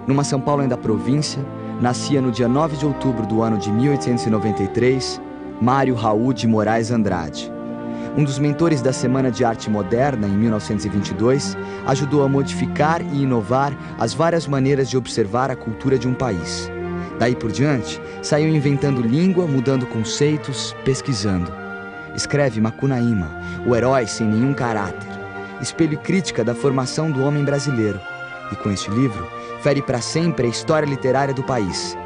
Numa São Paulo ainda província, nascia no dia 9 de outubro do ano de 1893, Mário Raul de Moraes Andrade. Um dos mentores da Semana de Arte Moderna, em 1922, ajudou a modificar e inovar as várias maneiras de observar a cultura de um país. Daí por diante, saiu inventando língua, mudando conceitos, pesquisando. Escreve Macunaíma, o herói sem nenhum caráter, espelho e crítica da formação do homem brasileiro. E com este livro, fere para sempre a história literária do país.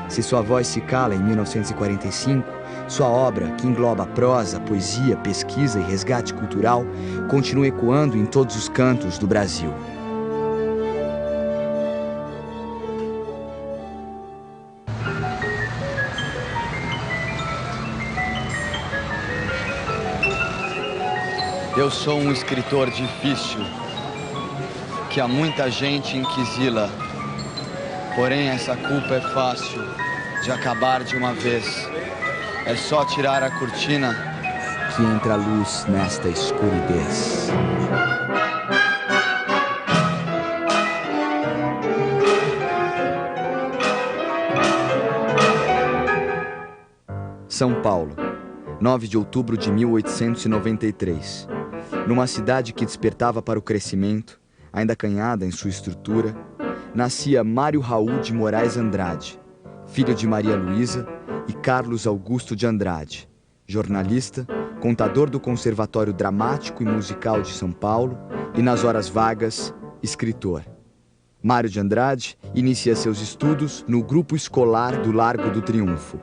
Se sua voz se cala em 1945, sua obra, que engloba prosa, poesia, pesquisa e resgate cultural, continua ecoando em todos os cantos do Brasil. Eu sou um escritor difícil, que há muita gente inquisila. Porém, essa culpa é fácil de acabar de uma vez. É só tirar a cortina que entra a luz nesta escuridez. São Paulo, 9 de outubro de 1893. Numa cidade que despertava para o crescimento, ainda acanhada em sua estrutura, nascia Mário Raul de Moraes Andrade, filho de Maria Luísa e Carlos Augusto de Andrade, jornalista, contador do Conservatório Dramático e Musical de São Paulo e, nas horas vagas, escritor. Mário de Andrade inicia seus estudos no grupo escolar do Largo do Triunfo.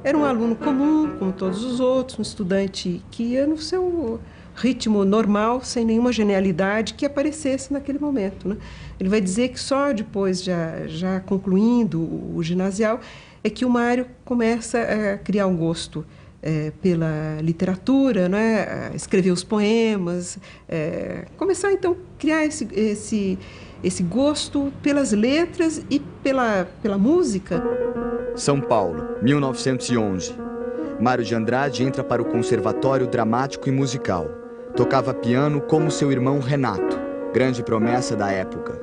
Era um aluno comum, como todos os outros, um estudante que ia no seu ritmo normal, sem nenhuma genialidade que aparecesse naquele momento, né? Ele vai dizer que só depois, já concluindo o ginasial, é que o Mário começa a criar um gosto pela literatura, né? A escrever os poemas, começar então a criar esse gosto pelas letras e pela música. São Paulo, 1911. Mário de Andrade entra para o Conservatório Dramático e Musical. Tocava piano como seu irmão Renato, grande promessa da época.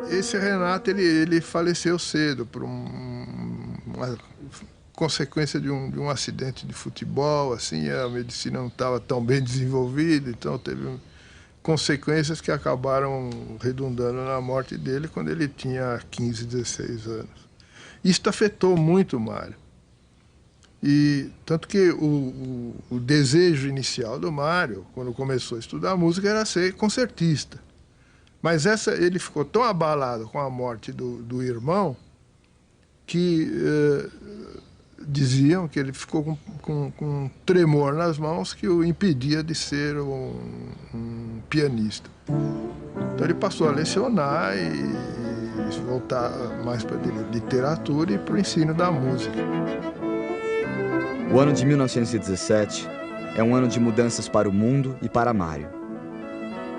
Esse Renato, ele faleceu cedo por uma consequência de um acidente de futebol, assim, a medicina não estava tão bem desenvolvida, então teve consequências que acabaram redundando na morte dele quando ele tinha 15, 16 anos. Isso afetou muito o Mário. E tanto que o desejo inicial do Mário, quando começou a estudar música, era ser concertista. Mas ele ficou tão abalado com a morte do irmão que diziam que ele ficou com um tremor nas mãos que o impedia de ser um pianista. Então ele passou a lecionar e voltar mais para a literatura e para o ensino da música. O ano de 1917 é um ano de mudanças para o mundo e para Mário.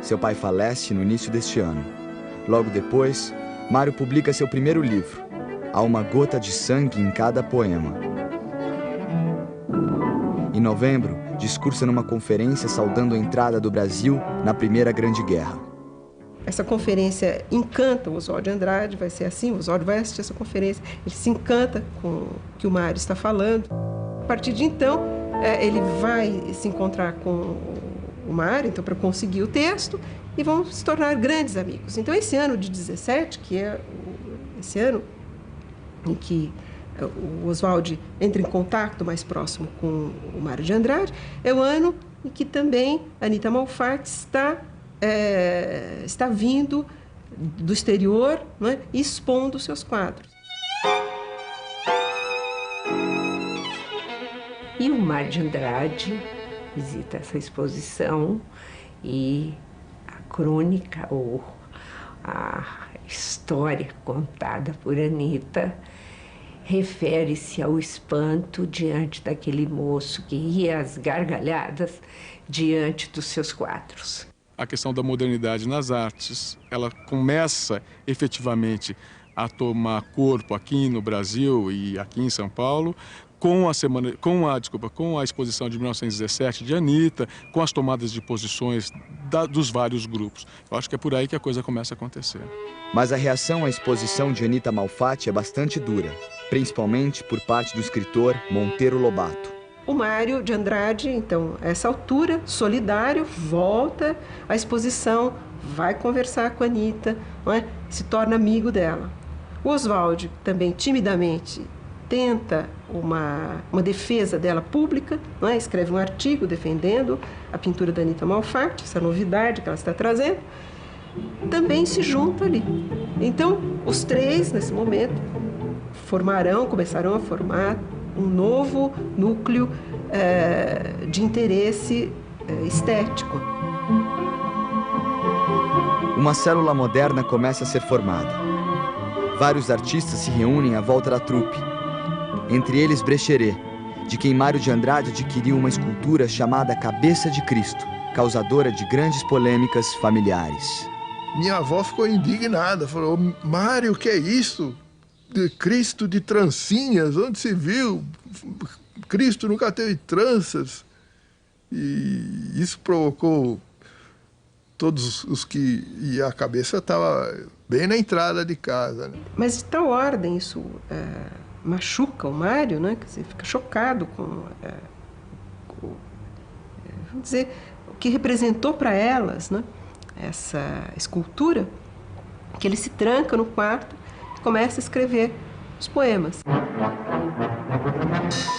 Seu pai falece no início deste ano. Logo depois, Mário publica seu primeiro livro, Há uma gota de sangue em cada poema. Em novembro, discursa numa conferência saudando a entrada do Brasil na Primeira Grande Guerra. Essa conferência encanta o Oswald de Andrade, vai ser assim, o Oswald vai assistir essa conferência, ele se encanta com o que o Mário está falando. A partir de então, ele vai se encontrar com o Mário, então, para conseguir o texto, e vão se tornar grandes amigos. Então, esse ano de 17, que é esse ano em que o Oswald entra em contato mais próximo com o Mário de Andrade, é o ano em que também Anita Malfatti está vindo do exterior, né, e expondo seus quadros. E o Mário de Andrade visita essa exposição e a crônica ou a história contada por Anita refere-se ao espanto diante daquele moço que ria às gargalhadas diante dos seus quadros. A questão da modernidade nas artes, ela começa efetivamente a tomar corpo aqui no Brasil e aqui em São Paulo com a exposição de 1917 de Anitta, com as tomadas de posições dos vários grupos. Eu acho que é por aí que a coisa começa a acontecer. Mas a reação à exposição de Anitta Malfatti é bastante dura, principalmente por parte do escritor Monteiro Lobato. O Mário de Andrade, então, a essa altura, solidário, volta à exposição, vai conversar com a Anitta, não é? Se torna amigo dela. O Oswald também, timidamente, tenta uma defesa dela pública, não é? Escreve um artigo defendendo a pintura da Anitta Malfatti, essa novidade que ela está trazendo, também se junta ali. Então, os três, nesse momento, começarão a formar um novo núcleo de interesse estético. Uma célula moderna começa a ser formada. Vários artistas se reúnem à volta da trupe. Entre eles Brecheret, de quem Mário de Andrade adquiriu uma escultura chamada Cabeça de Cristo, causadora de grandes polêmicas familiares. Minha avó ficou indignada, falou: Mário, o que é isso? De Cristo de trancinhas, onde se viu? Cristo nunca teve tranças. E isso provocou todos os que... E a cabeça estava bem na entrada de casa, né? Mas de tal ordem isso machuca o Mário, né? Quer dizer, fica chocado com vamos dizer, o que representou para elas, né? Essa escultura, que ele se tranca no quarto e começa a escrever os poemas.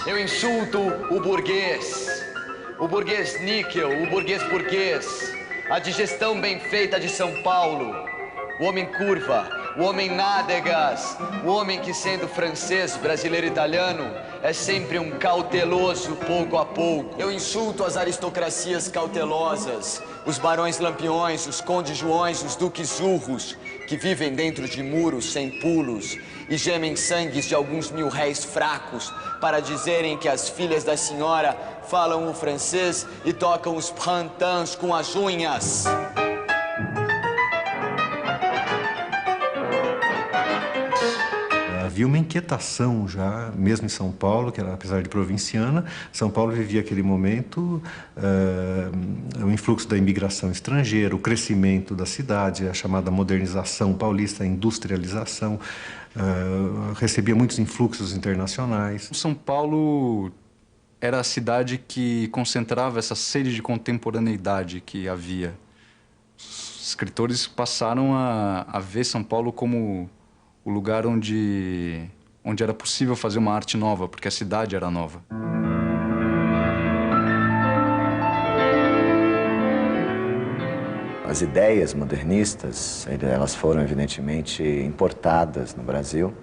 Eu insulto o burguês níquel, o burguês, a digestão bem feita de São Paulo, o homem curva, o homem nádegas, o homem que, sendo francês, brasileiro, italiano, é sempre um cauteloso pouco a pouco. Eu insulto as aristocracias cautelosas, os barões lampiões, os condes joões, os duques urros, que vivem dentro de muros sem pulos e gemem sangues de alguns mil réis fracos para dizerem que as filhas da senhora falam o francês e tocam os printemps com as unhas. Havia uma inquietação já, mesmo em São Paulo, que era, apesar de provinciana, São Paulo vivia aquele momento, o influxo da imigração estrangeira, o crescimento da cidade, a chamada modernização paulista, a industrialização, recebia muitos influxos internacionais. São Paulo era a cidade que concentrava essa sede de contemporaneidade que havia. Os escritores passaram a ver São Paulo como o lugar onde era possível fazer uma arte nova, porque a cidade era nova. As ideias modernistas, elas foram evidentemente importadas no Brasil.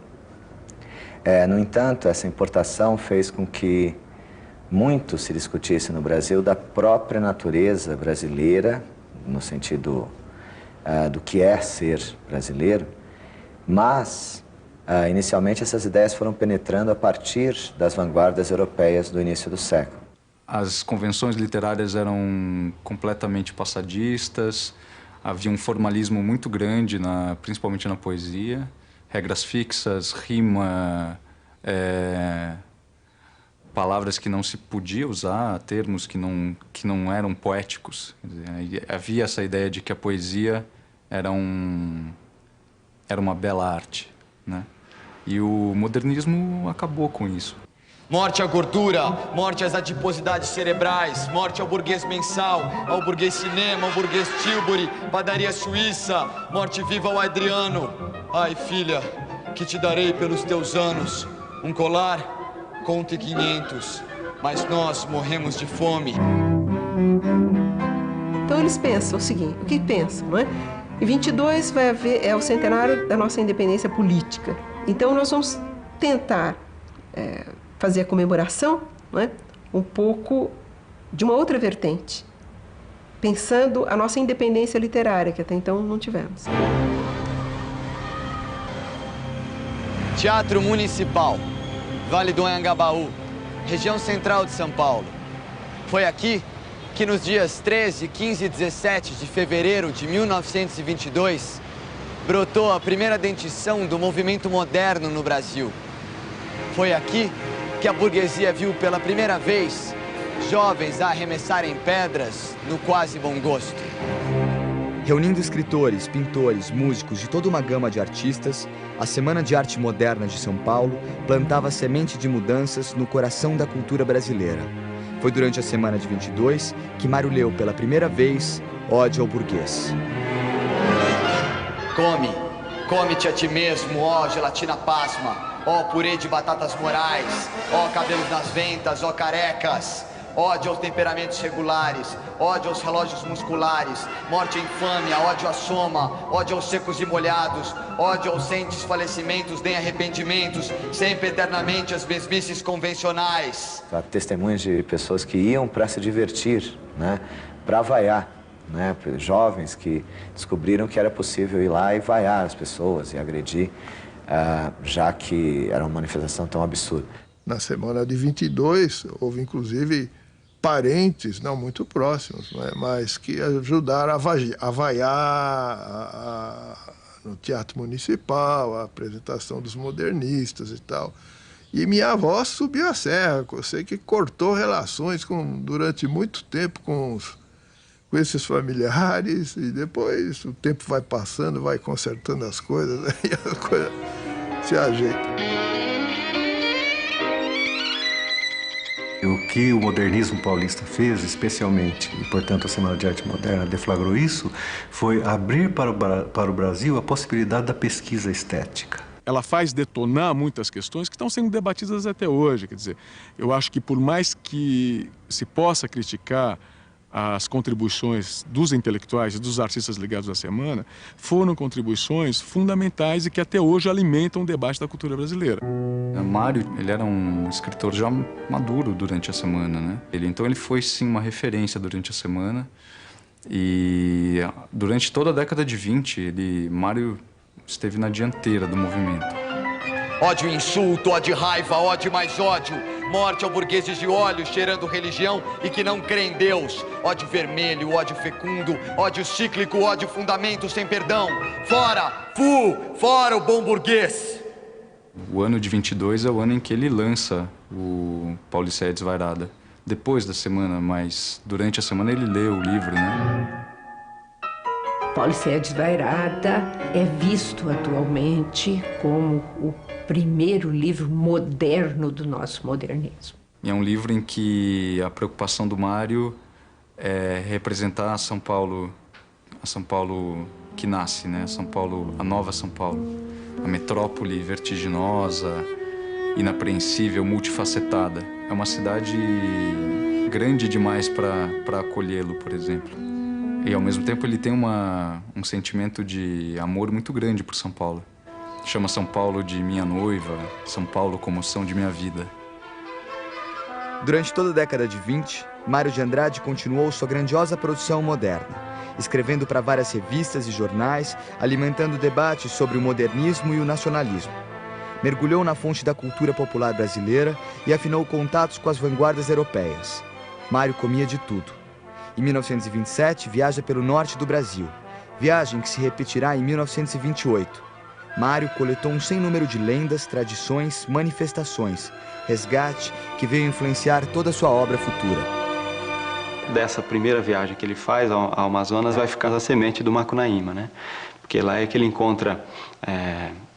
No entanto, essa importação fez com que muito se discutisse no Brasil da própria natureza brasileira, no sentido do que é ser brasileiro. Mas, inicialmente, essas ideias foram penetrando a partir das vanguardas europeias do início do século. As convenções literárias eram completamente passadistas, havia um formalismo muito grande, principalmente na poesia, regras fixas, rima, palavras que não se podia usar, termos que não eram poéticos. Quer dizer, havia essa ideia de que a poesia era uma bela arte, né? E o modernismo acabou com isso. Morte à gordura, morte às adiposidades cerebrais, morte ao burguês mensal, ao burguês cinema, ao burguês Tilbury, padaria suíça, morte viva ao Adriano. Ai, filha, que te darei pelos teus anos? Um colar? Conte 500, mas nós morremos de fome. Então eles pensam o seguinte, o que pensam, não é? Em 22 é o centenário da nossa independência política. Então nós vamos tentar fazer a comemoração, não é? Um pouco de uma outra vertente, pensando a nossa independência literária, que até então não tivemos. Teatro Municipal, Vale do Anhangabaú, região central de São Paulo. Foi aqui que nos dias 13, 15 e 17 de fevereiro de 1922, brotou a primeira dentição do movimento moderno no Brasil. Foi aqui que a burguesia viu pela primeira vez jovens a arremessarem pedras no quase bom gosto. Reunindo escritores, pintores, músicos de toda uma gama de artistas, a Semana de Arte Moderna de São Paulo plantava a semente de mudanças no coração da cultura brasileira. Foi durante a semana de 22 que Mário leu pela primeira vez Ódio ao Burguês. Come-te a ti mesmo, ó gelatina pasma, ó purê de batatas morais, ó cabelos nas ventas, ó carecas. Ódio aos temperamentos regulares, ódio aos relógios musculares, morte e infâmia, ódio à soma, ódio aos secos e molhados, ódio aos sem desfalecimentos nem arrependimentos, sempre eternamente as mesmices convencionais. Há testemunhos de pessoas que iam para se divertir, né, para vaiar, né, jovens que descobriram que era possível ir lá e vaiar as pessoas e agredir, já que era uma manifestação tão absurda. Na semana de 22, houve inclusive parentes, não muito próximos, né, mas que ajudaram a vaiar no Teatro Municipal, a apresentação dos modernistas e tal. E minha avó subiu a serra, eu sei que cortou relações durante muito tempo com esses familiares, e depois o tempo vai passando, vai consertando as coisas, né, e a coisa se ajeita. O que o modernismo paulista fez, especialmente, e portanto a Semana de Arte Moderna deflagrou isso, foi abrir para o Brasil a possibilidade da pesquisa estética. Ela faz detonar muitas questões que estão sendo debatidas até hoje. Quer dizer, eu acho que por mais que se possa criticar as contribuições dos intelectuais e dos artistas ligados à semana, foram contribuições fundamentais e que até hoje alimentam o debate da cultura brasileira. Mário, ele era um escritor já maduro durante a semana, né? Então ele foi sim uma referência durante a semana, e durante toda a década de 20, Mário esteve na dianteira do movimento. Ódio e insulto, ódio e raiva, ódio e mais ódio. Morte ao burgueses de olhos, cheirando religião e que não crê em Deus. Ódio vermelho, ódio fecundo, ódio cíclico, ódio fundamento sem perdão. Fora, fora o bom burguês. O ano de 22 é o ano em que ele lança o Paulicéia Desvairada. Depois da semana, mas durante a semana ele lê o livro, né? Paulicéia Desvairada é visto atualmente como o primeiro livro moderno do nosso modernismo. E é um livro em que a preocupação do Mário é representar a São Paulo que nasce, né? São Paulo, a nova São Paulo, a metrópole vertiginosa, inapreensível, multifacetada. É uma cidade grande demais para acolhê-lo, por exemplo. E ao mesmo tempo ele tem um sentimento de amor muito grande por São Paulo. Chama São Paulo de minha noiva, São Paulo comoção de minha vida. Durante toda a década de 20, Mário de Andrade continuou sua grandiosa produção moderna, escrevendo para várias revistas e jornais, alimentando debates sobre o modernismo e o nacionalismo. Mergulhou na fonte da cultura popular brasileira e afinou contatos com as vanguardas europeias. Mário comia de tudo. Em 1927, viaja pelo norte do Brasil, viagem que se repetirá em 1928. Mário coletou um sem número de lendas, tradições, manifestações, resgate que veio influenciar toda a sua obra futura. Dessa primeira viagem que ele faz ao Amazonas vai ficar a semente do Macunaíma, né? Porque lá é que ele encontra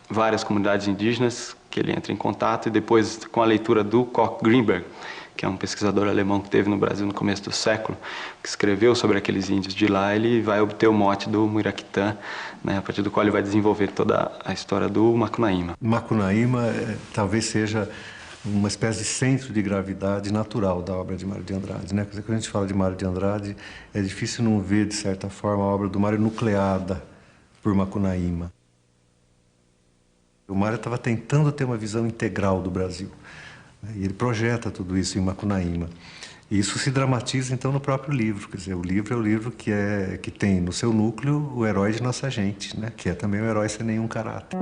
várias comunidades indígenas que ele entra em contato, e depois com a leitura do Koch Greenberg, que é um pesquisador alemão que teve no Brasil no começo do século, que escreveu sobre aqueles índios de lá, ele vai obter o mote do Muiraquitã, né, a partir do qual ele vai desenvolver toda a história do Macunaíma. Macunaíma talvez seja uma espécie de centro de gravidade natural da obra de Mário de Andrade, né? Quando a gente fala de Mário de Andrade, é difícil não ver, de certa forma, a obra do Mário nucleada por Macunaíma. O Mário estava tentando ter uma visão integral do Brasil, né? E ele projeta tudo isso em Macunaíma. E isso se dramatiza, então, no próprio livro. Quer dizer, o livro é o livro que tem no seu núcleo o herói de nossa gente, né? Que é também um herói sem nenhum caráter.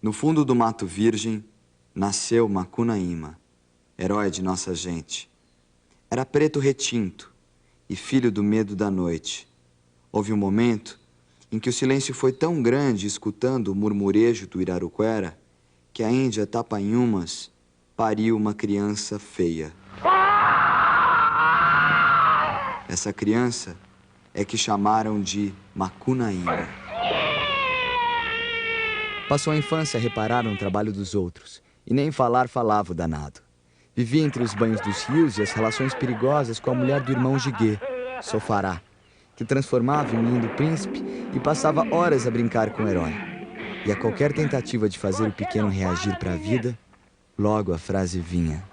No fundo do mato virgem, nasceu Macunaíma, herói de nossa gente. Era preto retinto e filho do medo da noite. Houve um momento em que o silêncio foi tão grande escutando o murmurejo do Iraruquera, que a Índia Tapanhumas pariu uma criança feia. Essa criança é que chamaram de Macunaíma. Passou a infância a reparar no trabalho dos outros, e nem falar falava o danado. Vivia entre os banhos dos rios e as relações perigosas com a mulher do irmão Jiguê, Sofará, que transformava em um lindo príncipe e passava horas a brincar com o herói. E a qualquer tentativa de fazer o pequeno reagir para a vida, logo a frase vinha: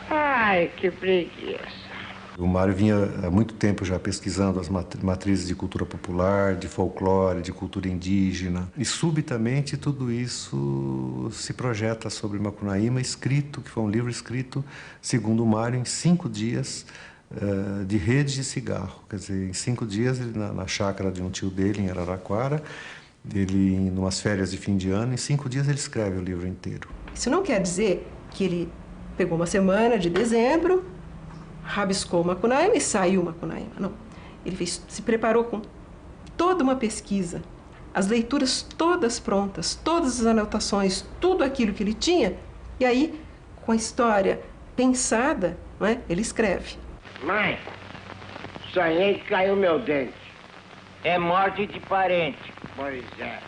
ai, que preguiça. O Mário vinha há muito tempo já pesquisando as matrizes de cultura popular, de folclore, de cultura indígena. E subitamente tudo isso se projeta sobre Macunaíma, escrito, que foi um livro escrito, segundo o Mário, em 5 dias de rede de cigarro. Quer dizer, em 5 dias, ele, na chácara de um tio dele, em Araraquara, ele, em umas férias de fim de ano, em 5 dias ele escreve o livro inteiro. Isso não quer dizer que ele pegou uma semana de dezembro, rabiscou Macunaíma e saiu Macunaíma. Não. Ele se preparou com toda uma pesquisa, as leituras todas prontas, todas as anotações, tudo aquilo que ele tinha, e aí, com a história pensada, não é, ele escreve. Mãe, sonhei que caiu meu dente. É morte de parente. Pois é.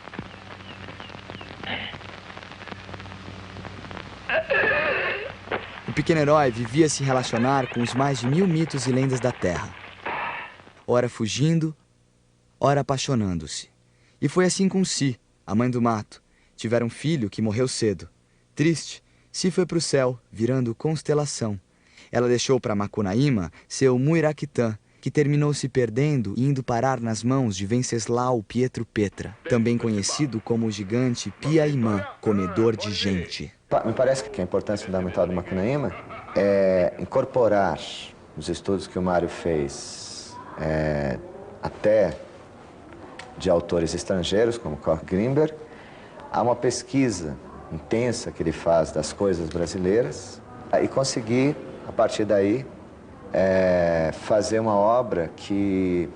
O pequeno herói vivia se relacionar com os mais de 1000 mitos e lendas da terra. Ora fugindo, ora apaixonando-se. E foi assim com Si, a mãe do mato. Tiveram um filho que morreu cedo. Triste, Si foi para o céu, virando constelação. Ela deixou para Macunaíma seu Muiraquitã, que terminou se perdendo e indo parar nas mãos de Venceslau Pietro Petra, também conhecido como o gigante Piaimã, comedor de gente. Me parece que a importância fundamental do Macunaíma é incorporar os estudos que o Mário fez, até de autores estrangeiros, como Koch Grimberg, a uma pesquisa intensa que ele faz das coisas brasileiras e conseguir, a partir daí, fazer uma obra que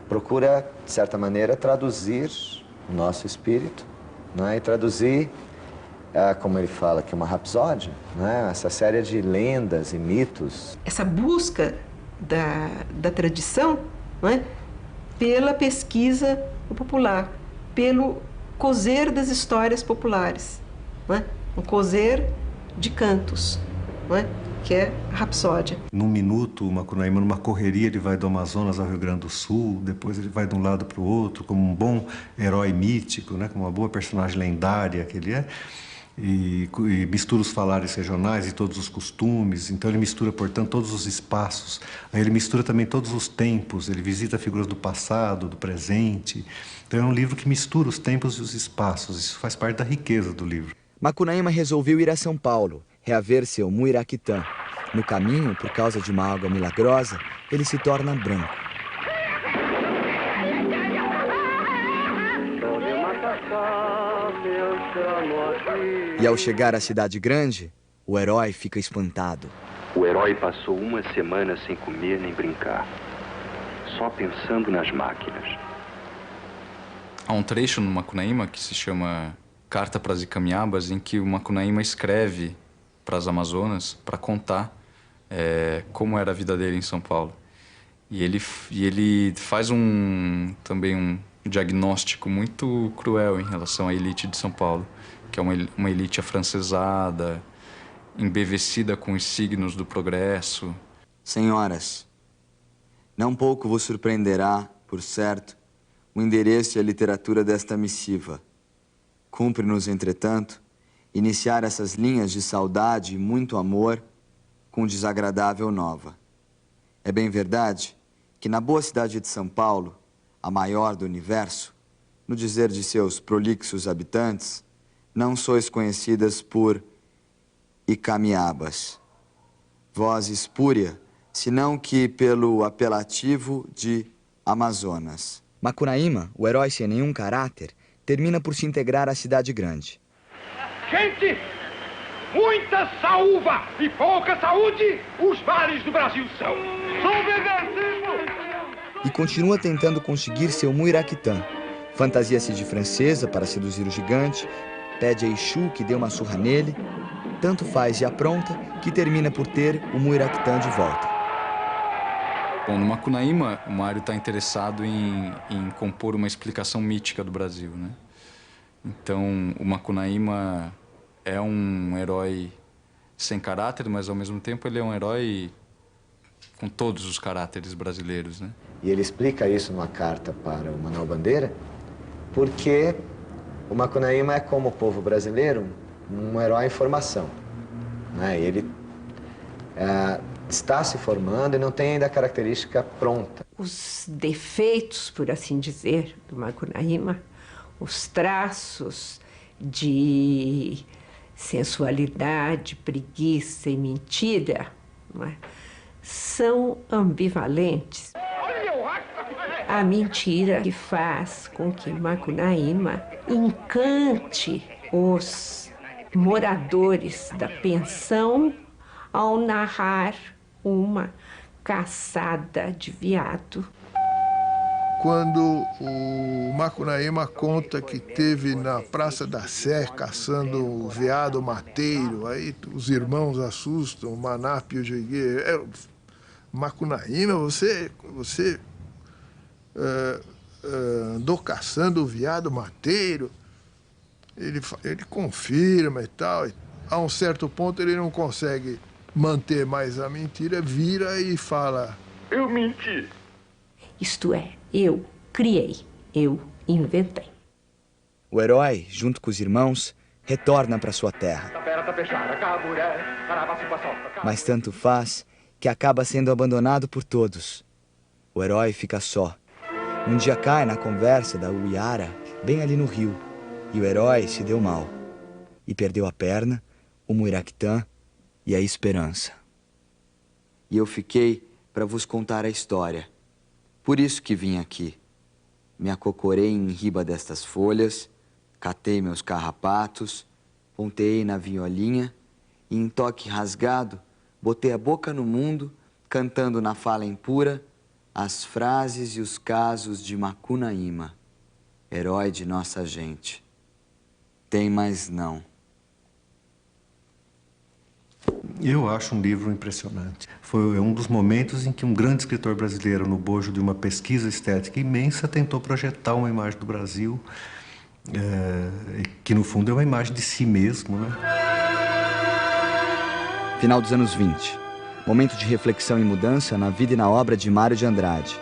procura, de certa maneira, traduzir o nosso espírito, né? E traduzir, como ele fala, que é uma rapsódia, né? Essa série de lendas e mitos. Essa busca da tradição, né? Pela pesquisa popular, pelo cozer das histórias populares, né? Um cozer de cantos, né? Que é a rapsódia. Num minuto, o Macunaíma, numa correria, ele vai do Amazonas ao Rio Grande do Sul, depois ele vai de um lado para o outro, como um bom herói mítico, né? Como uma boa personagem lendária que ele é, e mistura os falares regionais e todos os costumes, então ele mistura, portanto, todos os espaços, aí ele mistura também todos os tempos, ele visita figuras do passado, do presente, então é um livro que mistura os tempos e os espaços, isso faz parte da riqueza do livro. Macunaíma resolveu ir a São Paulo, reaver seu Muiraquitã. No caminho, por causa de uma água milagrosa, ele se torna branco. E ao chegar à cidade grande, o herói fica espantado. O herói passou uma semana sem comer nem brincar, só pensando nas máquinas. Há um trecho no Macunaíma que se chama Carta para as Icamiabas, em que o Macunaíma escreve para as Amazonas para contar como era a vida dele em São Paulo. E ele faz também um diagnóstico muito cruel em relação à elite de São Paulo, que é uma elite afrancesada, embevecida com os signos do progresso. Senhoras, não pouco vos surpreenderá, por certo, o endereço e a literatura desta missiva. Cumpre-nos, entretanto, iniciar essas linhas de saudade e muito amor com desagradável nova. É bem verdade que na boa cidade de São Paulo, a maior do universo, no dizer de seus prolixos habitantes, não sois conhecidas por Icamiabas, voz espúria, senão que pelo apelativo de Amazonas. Macunaíma, o herói sem nenhum caráter, termina por se integrar à cidade grande. Gente, muita saúva e pouca saúde, os males do Brasil são. Sou e continua tentando conseguir seu Muiraquitã. Fantasia-se de francesa para seduzir o gigante, pede a Exu que dê uma surra nele, tanto faz e apronta que termina por ter o Muiraquitã de volta. Bom, no Macunaíma, o Mário está interessado em compor uma explicação mítica do Brasil, né? Então, o Macunaíma é um herói sem caráter, mas ao mesmo tempo ele é um herói com todos os caráteres brasileiros, né? E ele explica isso numa carta para o Manuel Bandeira, porque o Macunaíma é, como o povo brasileiro, um herói em formação, né? Ele está se formando e não tem ainda a característica pronta. Os defeitos, por assim dizer, do Macunaíma, os traços de sensualidade, preguiça e mentira, não é? São ambivalentes. A mentira que faz com que Macunaíma encante os moradores da pensão ao narrar uma caçada de veado. Quando o Macunaíma conta que teve na Praça da Sé caçando o veado mateiro, aí os irmãos assustam, o Manap e o Jegue. Macunaíma, você andou caçando o veado mateiro? Ele confirma e tal. A um certo ponto ele não consegue manter mais a mentira, vira e fala: eu menti. Isto é, eu criei, eu inventei. O herói, junto com os irmãos, retorna para sua terra. Mas tanto faz que acaba sendo abandonado por todos. O herói fica só. Um dia cai na conversa da Uiara, bem ali no rio, e o herói se deu mal. E perdeu a perna, o Muiraquitã e a esperança. E eu fiquei para vos contar a história. Por isso que vim aqui. Me acocorei em riba destas folhas, catei meus carrapatos, ponteei na violinha e, em toque rasgado, botei a boca no mundo, cantando na fala impura as frases e os casos de Macunaíma, herói de nossa gente. Tem mais não. Eu acho um livro impressionante. Foi um dos momentos em que um grande escritor brasileiro, no bojo de uma pesquisa estética imensa, tentou projetar uma imagem do Brasil, que no fundo é uma imagem de si mesmo, né? Final dos anos 20. Momento de reflexão e mudança na vida e na obra de Mário de Andrade.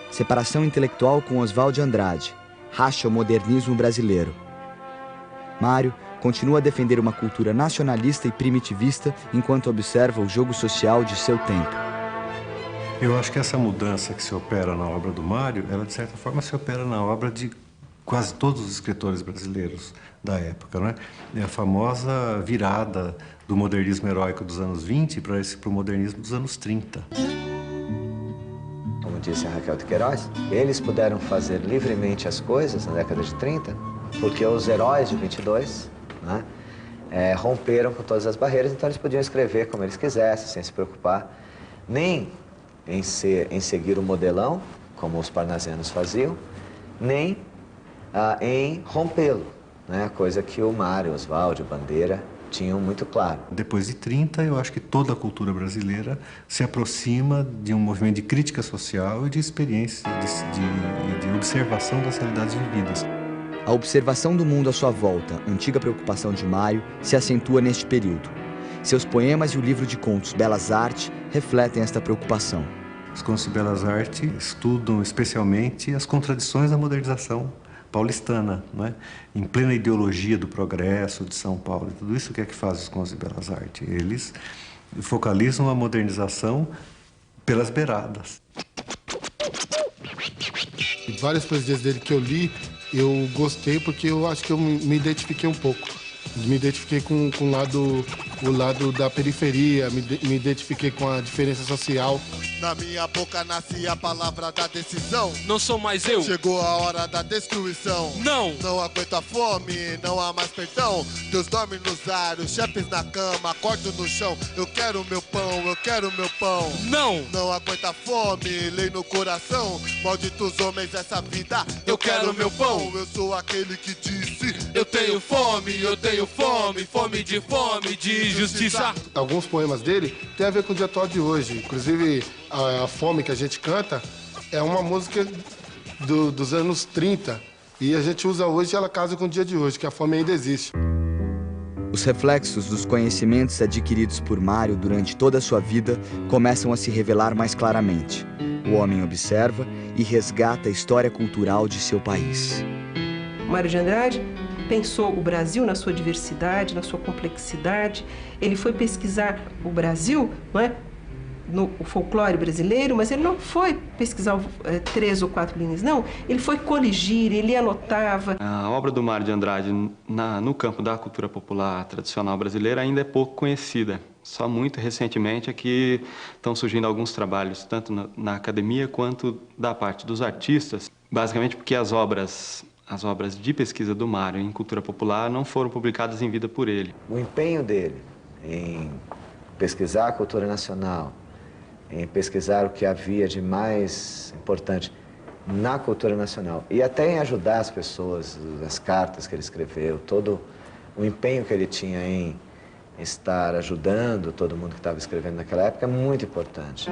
Separação intelectual com Oswald de Andrade. Racha o modernismo brasileiro. Mário continua a defender uma cultura nacionalista e primitivista enquanto observa o jogo social de seu tempo. Eu acho que essa mudança que se opera na obra do Mário, ela de certa forma se opera na obra de quase todos os escritores brasileiros da época, né? É a famosa virada do modernismo heróico dos anos 20 para o modernismo dos anos 30. Como disse a Raquel de Queiroz, eles puderam fazer livremente as coisas na década de 30 porque os heróis de 22, né, romperam com todas as barreiras, então eles podiam escrever como eles quisessem, sem se preocupar nem em seguir o modelão, como os parnasianos faziam, nem em rompê-lo, né, coisa que o Mário, Oswald, Bandeira tinham muito claro. Depois de 30, eu acho que toda a cultura brasileira se aproxima de um movimento de crítica social e de experiência, de observação das realidades vividas. A observação do mundo à sua volta, antiga preocupação de Mário, se acentua neste período. Seus poemas e o livro de contos Belas Artes refletem esta preocupação. Os contos de Belas Artes estudam especialmente as contradições da modernização paulistana, né? Em plena ideologia do progresso de São Paulo. E tudo isso que faz os contos de Belas Artes? Eles focalizam a modernização pelas beiradas. Várias poesias dele que eu li, eu gostei porque eu acho que eu me identifiquei um pouco. Me identifiquei com o lado o lado da periferia, me identifiquei com a diferença social. Na minha boca nasce a palavra da decisão. Não sou mais eu. Chegou a hora da destruição. Não. Não aguento a fome, não há mais perdão. Deus dorme nos ares, chefes na cama, acordo no chão. Eu quero meu pão, eu quero meu pão. Não. Não aguento a fome, lei no coração. Malditos homens dessa vida, eu quero meu pão. Eu sou aquele que disse, eu tenho fome, eu tenho fome. Fome, de justiça. Alguns poemas dele têm a ver com o dia atual de hoje. Inclusive, a Fome que a gente canta é uma música dos anos 30. E a gente usa hoje e ela casa com o dia de hoje, que a fome ainda existe. Os reflexos dos conhecimentos adquiridos por Mário durante toda a sua vida começam a se revelar mais claramente. O homem observa e resgata a história cultural de seu país. Mário de Andrade pensou o Brasil na sua diversidade, na sua complexidade. Ele foi pesquisar o Brasil, não é? No folclore brasileiro, mas ele não foi pesquisar 3 ou 4 linhas, não. Ele foi coligir, ele anotava. A obra do Mário de Andrade no campo da cultura popular tradicional brasileira ainda é pouco conhecida. Só muito recentemente é que estão surgindo alguns trabalhos, tanto na academia quanto da parte dos artistas, basicamente porque as obras de pesquisa do Mário em cultura popular não foram publicadas em vida por ele. O empenho dele em pesquisar a cultura nacional, em pesquisar o que havia de mais importante na cultura nacional e até em ajudar as pessoas, as cartas que ele escreveu, todo o empenho que ele tinha em estar ajudando todo mundo que estava escrevendo naquela época é muito importante.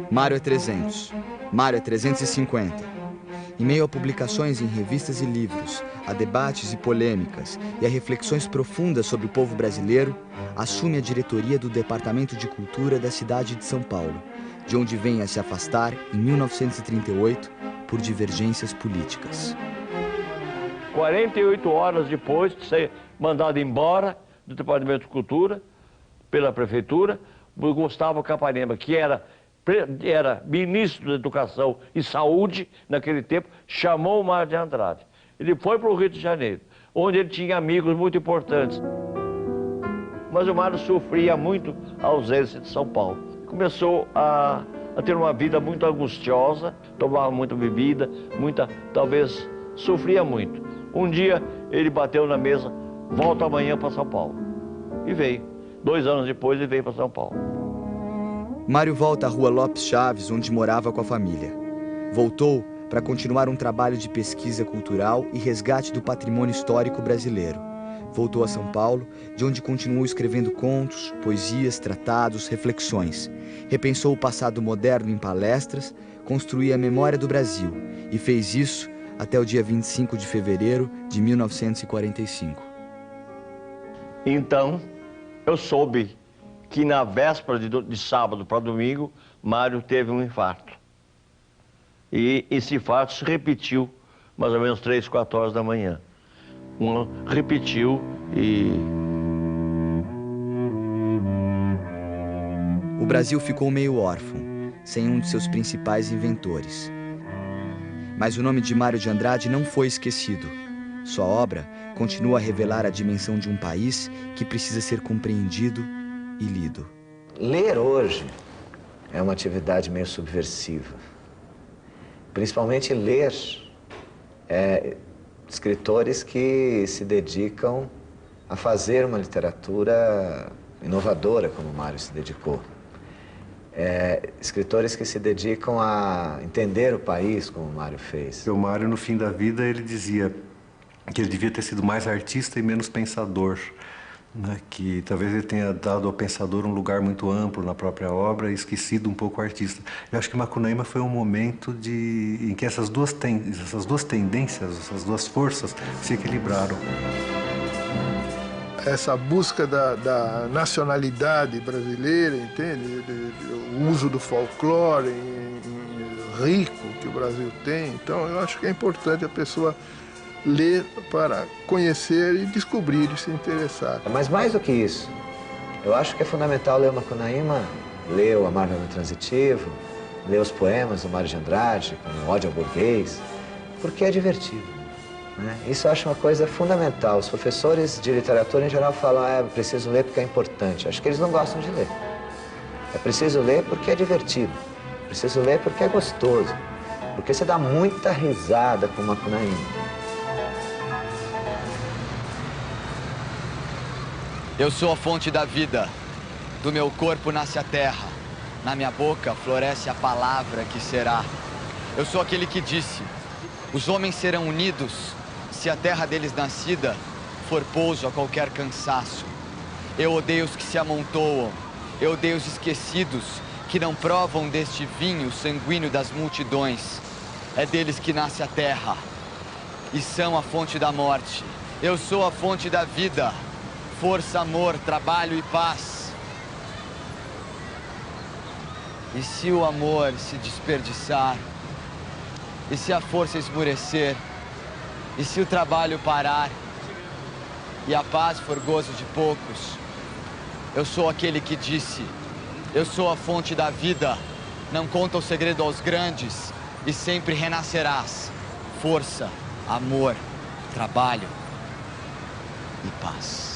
Mário é 300, Mário é 350. Em meio a publicações em revistas e livros, a debates e polêmicas e a reflexões profundas sobre o povo brasileiro, assume a diretoria do Departamento de Cultura da cidade de São Paulo, de onde vem a se afastar em 1938 por divergências políticas. 48 horas depois de ser mandado embora do Departamento de Cultura pela Prefeitura, o Gustavo Capanema, que era ministro da Educação e Saúde naquele tempo, chamou o Mário de Andrade. Ele foi para o Rio de Janeiro, onde ele tinha amigos muito importantes. Mas o Mário sofria muito a ausência de São Paulo. Começou a ter uma vida muito angustiosa, tomava muita bebida, talvez sofria muito. Um dia ele bateu na mesa, volta amanhã para São Paulo. E veio. 2 anos depois ele veio para São Paulo. Mário volta à Rua Lopes Chaves, onde morava com a família. Voltou para continuar um trabalho de pesquisa cultural e resgate do patrimônio histórico brasileiro. Voltou a São Paulo, de onde continuou escrevendo contos, poesias, tratados, reflexões. Repensou o passado moderno em palestras, construía a memória do Brasil e fez isso até o dia 25 de fevereiro de 1945. Então, eu soube que na véspera de sábado para domingo, Mário teve um infarto. E esse infarto se repetiu mais ou menos 3, 4 horas da manhã. Repetiu e... O Brasil ficou meio órfão, sem um de seus principais inventores. Mas o nome de Mário de Andrade não foi esquecido. Sua obra continua a revelar a dimensão de um país que precisa ser compreendido e lido. Ler hoje é uma atividade meio subversiva. Principalmente ler escritores que se dedicam a fazer uma literatura inovadora, como o Mário se dedicou. Escritores que se dedicam a entender o país, como o Mário fez. O Mário, no fim da vida, ele dizia que ele devia ter sido mais artista e menos pensador, né? Que talvez ele tenha dado ao pensador um lugar muito amplo na própria obra e esquecido um pouco o artista. Eu acho que Macunaíma foi um momento em que essas duas tendências, essas duas forças se equilibraram. Essa busca da nacionalidade brasileira, entende? O uso do folclore rico que o Brasil tem. Então, eu acho que é importante a pessoa ler para conhecer e descobrir e se interessar. Mas mais do que isso, eu acho que é fundamental ler o Macunaíma, ler o Amargo Transitivo, ler os poemas do Mário de Andrade, como Ódio ao Burguês, porque é divertido. né? Isso eu acho uma coisa fundamental. Os professores de literatura, em geral, falam preciso ler porque é importante. Acho que eles não gostam de ler. É preciso ler porque é divertido. Preciso ler porque é gostoso. Porque você dá muita risada com Macunaíma. Eu sou a fonte da vida. Do meu corpo nasce a terra. Na minha boca floresce a palavra que será. Eu sou aquele que disse: os homens serão unidos se a terra deles nascida for pouso a qualquer cansaço. Eu odeio os que se amontoam. Eu odeio os esquecidos que não provam deste vinho sanguíneo das multidões. É deles que nasce a terra e são a fonte da morte. Eu sou a fonte da vida. Força, amor, trabalho e paz. E se o amor se desperdiçar? E se a força esmurecer? E se o trabalho parar? E a paz for gozo de poucos? Eu sou aquele que disse: eu sou a fonte da vida. Não conta o segredo aos grandes e sempre renascerás. Força, amor, trabalho e paz.